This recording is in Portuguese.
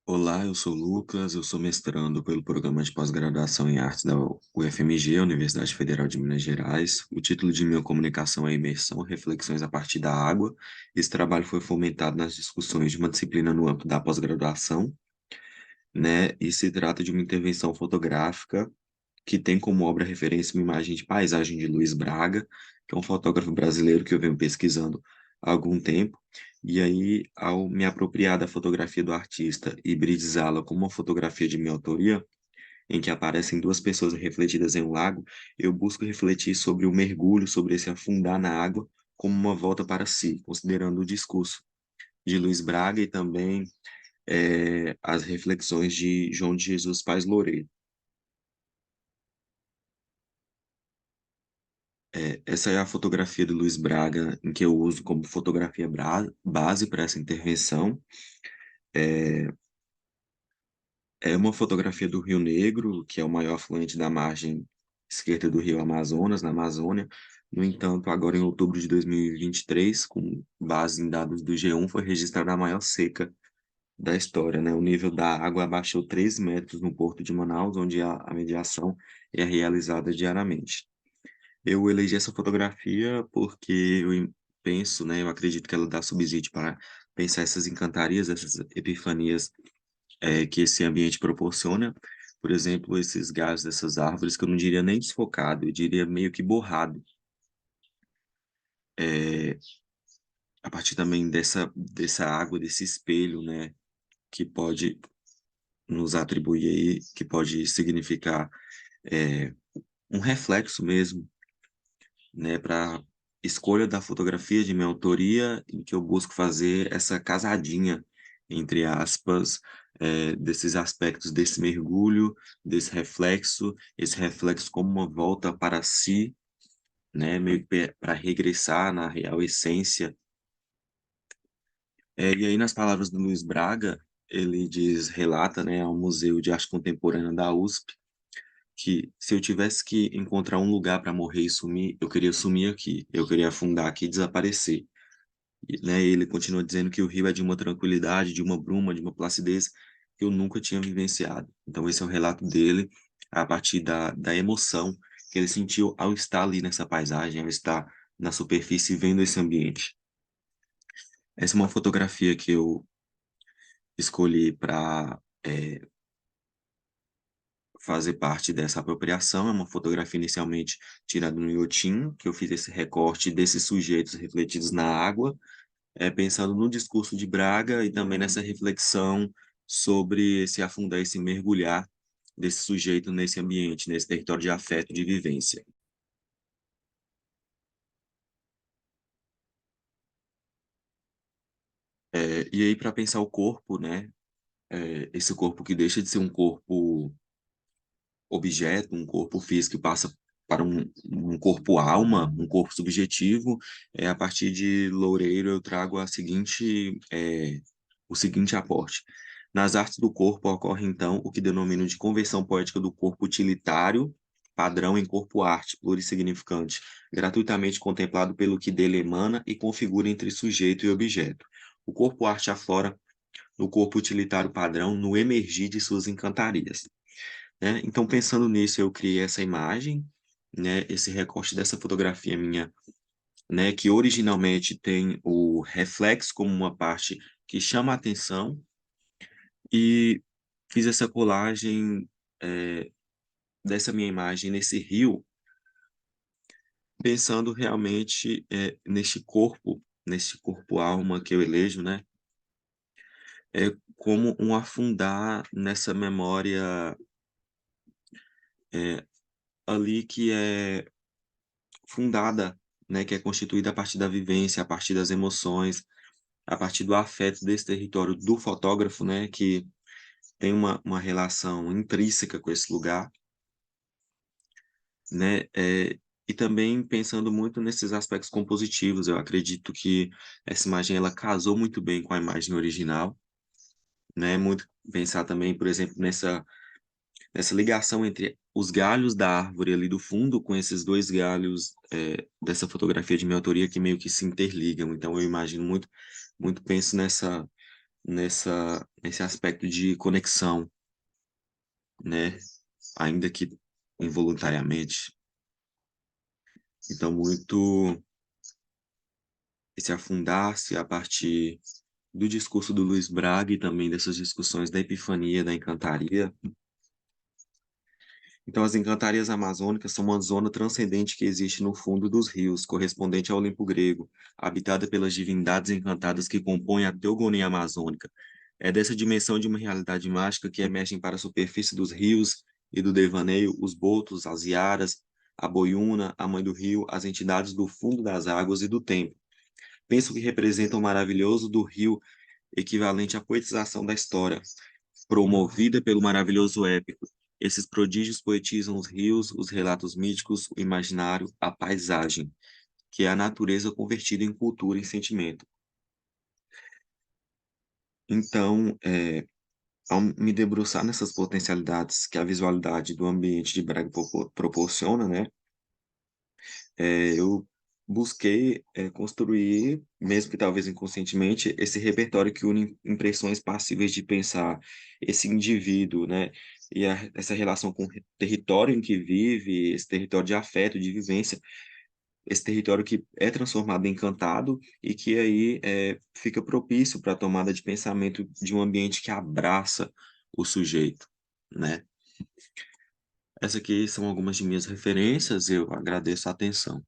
Olá, eu sou o Lucas, eu sou mestrando pelo Programa de Pós-Graduação em Artes da UFMG, Universidade Federal de Minas Gerais. O título de minha comunicação é Imersão, Reflexões a partir da Água. Esse trabalho foi fomentado nas discussões de uma disciplina no âmbito da pós-graduação, né? E se trata de uma intervenção fotográfica que tem como obra referência uma imagem de paisagem de Luiz Braga, que é um fotógrafo brasileiro que eu venho pesquisando há algum tempo. E aí, ao me apropriar da fotografia do artista e hibridizá-la com uma fotografia de minha autoria, em que aparecem duas pessoas refletidas em um lago, eu busco refletir sobre o mergulho, sobre esse afundar na água, como uma volta para si, considerando o discurso de Luiz Braga e também as reflexões de João de Jesus Paz Loureiro. Essa é a fotografia do Luiz Braga, em que eu uso como fotografia base para essa intervenção. É, é uma fotografia do Rio Negro, que é o maior afluente da margem esquerda do Rio Amazonas, na Amazônia. No entanto, agora em outubro de 2023, com base em dados do G1, foi registrada a maior seca da história, né? O nível da água abaixou 3 metros no porto de Manaus, onde a mediação é realizada diariamente. Eu elegi essa fotografia porque penso, né, eu acredito que ela dá subsídio para pensar essas encantarias, essas epifanias que esse ambiente proporciona. Por exemplo, esses galhos dessas árvores, que eu não diria nem desfocado, eu diria meio que borrado. É, a partir também dessa água, desse espelho, né, que pode nos atribuir aí, que pode significar é, um reflexo mesmo, né, para escolha da fotografia de minha autoria, em que eu busco fazer essa casadinha, entre aspas, desses aspectos desse mergulho, desse reflexo, esse reflexo como uma volta para si, né, meio que para regressar na real essência. E aí, nas palavras do Luiz Braga, ele diz, relata, né, ao Museu de Arte Contemporânea da USP, que se eu tivesse que encontrar um lugar para morrer e sumir, eu queria sumir aqui, eu queria afundar aqui e desaparecer. E, né, ele continua dizendo que o rio é de uma tranquilidade, de uma bruma, de uma placidez que eu nunca tinha vivenciado. Então esse é o relato dele a partir da emoção que ele sentiu ao estar ali nessa paisagem, ao estar na superfície vendo esse ambiente. Essa é uma fotografia que eu escolhi para fazer parte dessa apropriação. É uma fotografia inicialmente tirada no iotim, que eu fiz esse recorte desses sujeitos refletidos na água, pensando no discurso de Braga e também nessa reflexão sobre se afundar e se mergulhar desse sujeito nesse ambiente, nesse território de afeto, de vivência. E aí, para pensar o corpo, né? Esse corpo que deixa de ser um corpo objeto, um corpo físico que passa para um corpo-alma, um corpo subjetivo, a partir de Loureiro eu trago o seguinte aporte. Nas artes do corpo ocorre, então, o que denomino de conversão poética do corpo utilitário, padrão em corpo-arte, plurissignificante, gratuitamente contemplado pelo que dele emana e configura entre sujeito e objeto. O corpo-arte aflora no corpo utilitário padrão, no emergir de suas encantarias, né? Então, pensando nisso, eu criei essa imagem, né? Esse recorte dessa fotografia minha, né? Que originalmente tem o reflexo como uma parte que chama a atenção e fiz essa colagem dessa minha imagem nesse rio, pensando realmente nesse corpo-alma que eu elejo, né? Como um afundar nessa memória é, ali que é fundada, né, que é constituída a partir da vivência, a partir das emoções, a partir do afeto desse território do fotógrafo, né, que tem uma relação intrínseca com esse lugar, né, e também pensando muito nesses aspectos compositivos, eu acredito que essa imagem ela casou muito bem com a imagem original, né, muito pensar também, por exemplo, nessa ligação entre os galhos da árvore ali do fundo com esses dois galhos dessa fotografia de minha autoria que meio que se interligam. Então eu imagino muito, muito penso nesse aspecto de conexão, né? Ainda que involuntariamente. Então, muito esse afundar-se a partir do discurso do Luiz Braga e também dessas discussões da epifania, da encantaria. Então, as encantarias amazônicas são uma zona transcendente que existe no fundo dos rios, correspondente ao Olimpo grego, habitada pelas divindades encantadas que compõem a teogonia amazônica. É dessa dimensão de uma realidade mágica que emergem para a superfície dos rios e do devaneio os botos, as iaras, a boiúna, a mãe do rio, as entidades do fundo das águas e do tempo. Penso que representam o maravilhoso do rio, equivalente à poetização da história, promovida pelo maravilhoso épico. Esses prodígios poetizam os rios, os relatos míticos, o imaginário, a paisagem, que é a natureza convertida em cultura e sentimento. Então, ao me debruçar nessas potencialidades que a visualidade do ambiente de Braga proporciona, né, eu busquei construir, mesmo que talvez inconscientemente, esse repertório que une impressões passíveis de pensar esse indivíduo, né, e essa relação com o território em que vive, esse território de afeto, de vivência, esse território que é transformado em encantado e que aí fica propício para a tomada de pensamento de um ambiente que abraça o sujeito, né? Essas aqui são algumas de minhas referências, eu agradeço a atenção.